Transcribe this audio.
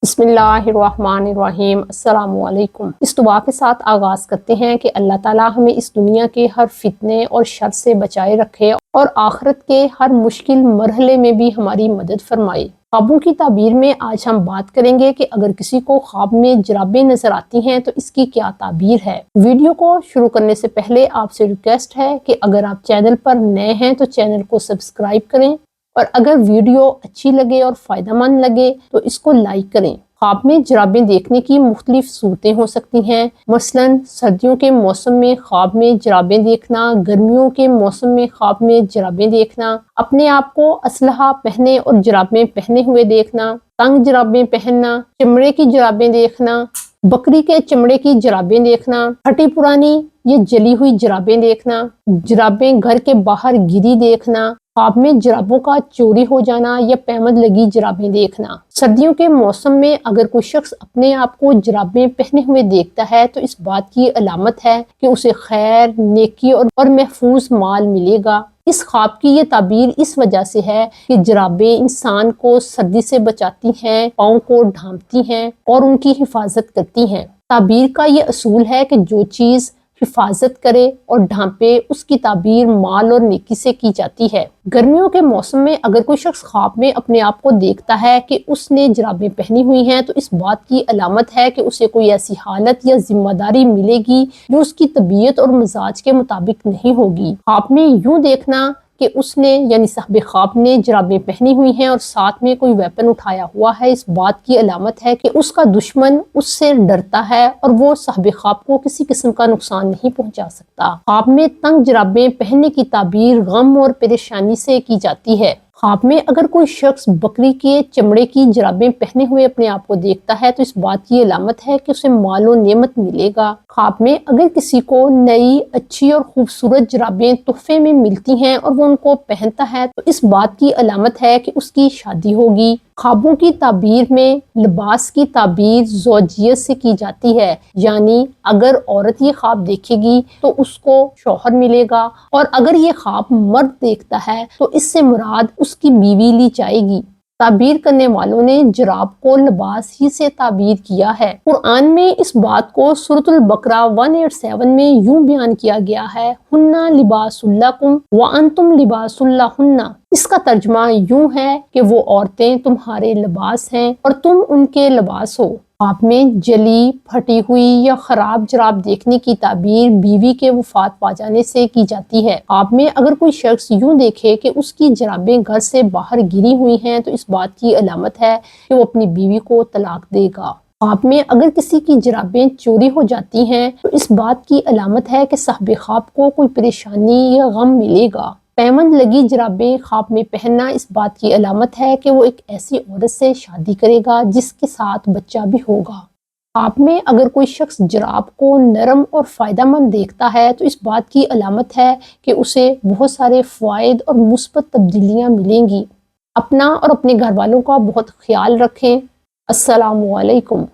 بسم اللہ الرحمن الرحیم۔ السلام علیکم۔ اس دعا کے ساتھ آغاز کرتے ہیں کہ اللہ تعالیٰ ہمیں اس دنیا کے ہر فتنے اور شر سے بچائے رکھے اور آخرت کے ہر مشکل مرحلے میں بھی ہماری مدد فرمائے۔ خوابوں کی تعبیر میں آج ہم بات کریں گے کہ اگر کسی کو خواب میں جرابیں نظر آتی ہیں تو اس کی کیا تعبیر ہے۔ ویڈیو کو شروع کرنے سے پہلے آپ سے ریکویسٹ ہے کہ اگر آپ چینل پر نئے ہیں تو چینل کو سبسکرائب کریں، اور اگر ویڈیو اچھی لگے اور فائدہ مند لگے تو اس کو لائک کریں۔ خواب میں جرابیں دیکھنے کی مختلف صورتیں ہو سکتی ہیں، مثلاً سردیوں کے موسم میں خواب میں جرابیں دیکھنا، گرمیوں کے موسم میں خواب میں جرابیں دیکھنا، اپنے آپ کو اسلحہ پہنے اور جرابیں پہنے ہوئے دیکھنا، تنگ جرابیں پہننا، چمڑے کی جرابیں دیکھنا، بکری کے چمڑے کی جرابیں دیکھنا، پھٹی پرانی یا جلی ہوئی جرابیں دیکھنا، جرابیں گھر کے باہر گری دیکھنا، خواب میں جرابوں کا چوری ہو جانا یا پیمند لگی جرابیں دیکھنا۔ سردیوں کے موسم میں اگر کوئی شخص اپنے آپ کو جرابیں پہنے ہوئے دیکھتا ہے تو اس بات کی علامت ہے کہ اسے خیر، نیکی اور محفوظ مال ملے گا۔ اس خواب کی یہ تعبیر اس وجہ سے ہے کہ جرابیں انسان کو سردی سے بچاتی ہیں، پاؤں کو ڈھانپتی ہیں اور ان کی حفاظت کرتی ہیں۔ تعبیر کا یہ اصول ہے کہ جو چیز حفاظت کرے اور ڈھانپے اس کی تعبیر مال اور نیکی سے کی جاتی ہے۔ گرمیوں کے موسم میں اگر کوئی شخص خواب میں اپنے آپ کو دیکھتا ہے کہ اس نے جرابیں پہنی ہوئی ہیں تو اس بات کی علامت ہے کہ اسے کوئی ایسی حالت یا ذمہ داری ملے گی جو اس کی طبیعت اور مزاج کے مطابق نہیں ہوگی۔ خواب میں یوں دیکھنا کہ اس نے یعنی صاحب خواب نے جرابیں پہنی ہوئی ہیں اور ساتھ میں کوئی ویپن اٹھایا ہوا ہے، اس بات کی علامت ہے کہ اس کا دشمن اس سے ڈرتا ہے اور وہ صاحب خواب کو کسی قسم کا نقصان نہیں پہنچا سکتا۔ خواب میں تنگ جرابیں پہننے کی تعبیر غم اور پریشانی سے کی جاتی ہے۔ خواب میں اگر کوئی شخص بکری کے چمڑے کی جرابیں پہنے ہوئے اپنے آپ کو دیکھتا ہے تو اس بات کی علامت ہے کہ اسے مال و نعمت ملے گا۔ خواب میں اگر کسی کو نئی، اچھی اور خوبصورت جرابیں تحفے میں ملتی ہیں اور وہ ان کو پہنتا ہے تو اس بات کی علامت ہے کہ اس کی شادی ہوگی۔ خوابوں کی تعبیر میں لباس کی تعبیر زوجیت سے کی جاتی ہے، یعنی اگر عورت یہ خواب دیکھے گی تو اس کو شوہر ملے گا، اور اگر یہ خواب مرد دیکھتا ہے تو اس سے مراد اس کی بیوی لی جائے گی۔ تعبیر کرنے والوں نے جراب کو لباس ہی سے تعبیر کیا ہے۔ قرآن میں اس بات کو سورۃ البقرہ 187 میں یوں بیان کیا گیا ہے، ہن لباس لکم وانتم لباس لہن۔ اس کا ترجمہ یوں ہے کہ وہ عورتیں تمہارے لباس ہیں اور تم ان کے لباس ہو۔ خواب میں جلی، پھٹی ہوئی یا خراب جراب دیکھنے کی تعبیر بیوی کے وفات پا جانے سے کی جاتی ہے۔ خواب میں اگر کوئی شخص یوں دیکھے کہ اس کی جرابیں گھر سے باہر گری ہوئی ہیں تو اس بات کی علامت ہے کہ وہ اپنی بیوی کو طلاق دے گا۔ خواب میں اگر کسی کی جرابیں چوری ہو جاتی ہیں تو اس بات کی علامت ہے کہ صاحب خواب کو کوئی پریشانی یا غم ملے گا۔ پیمند لگی جرابیں خواب میں پہننا اس بات کی علامت ہے کہ وہ ایک ایسی عورت سے شادی کرے گا جس کے ساتھ بچہ بھی ہوگا۔ خواب میں اگر کوئی شخص جراب کو نرم اور فائدہ مند دیکھتا ہے تو اس بات کی علامت ہے کہ اسے بہت سارے فوائد اور مثبت تبدیلیاں ملیں گی۔ اپنا اور اپنے گھر والوں کا بہت خیال رکھیں۔ السلام علیکم۔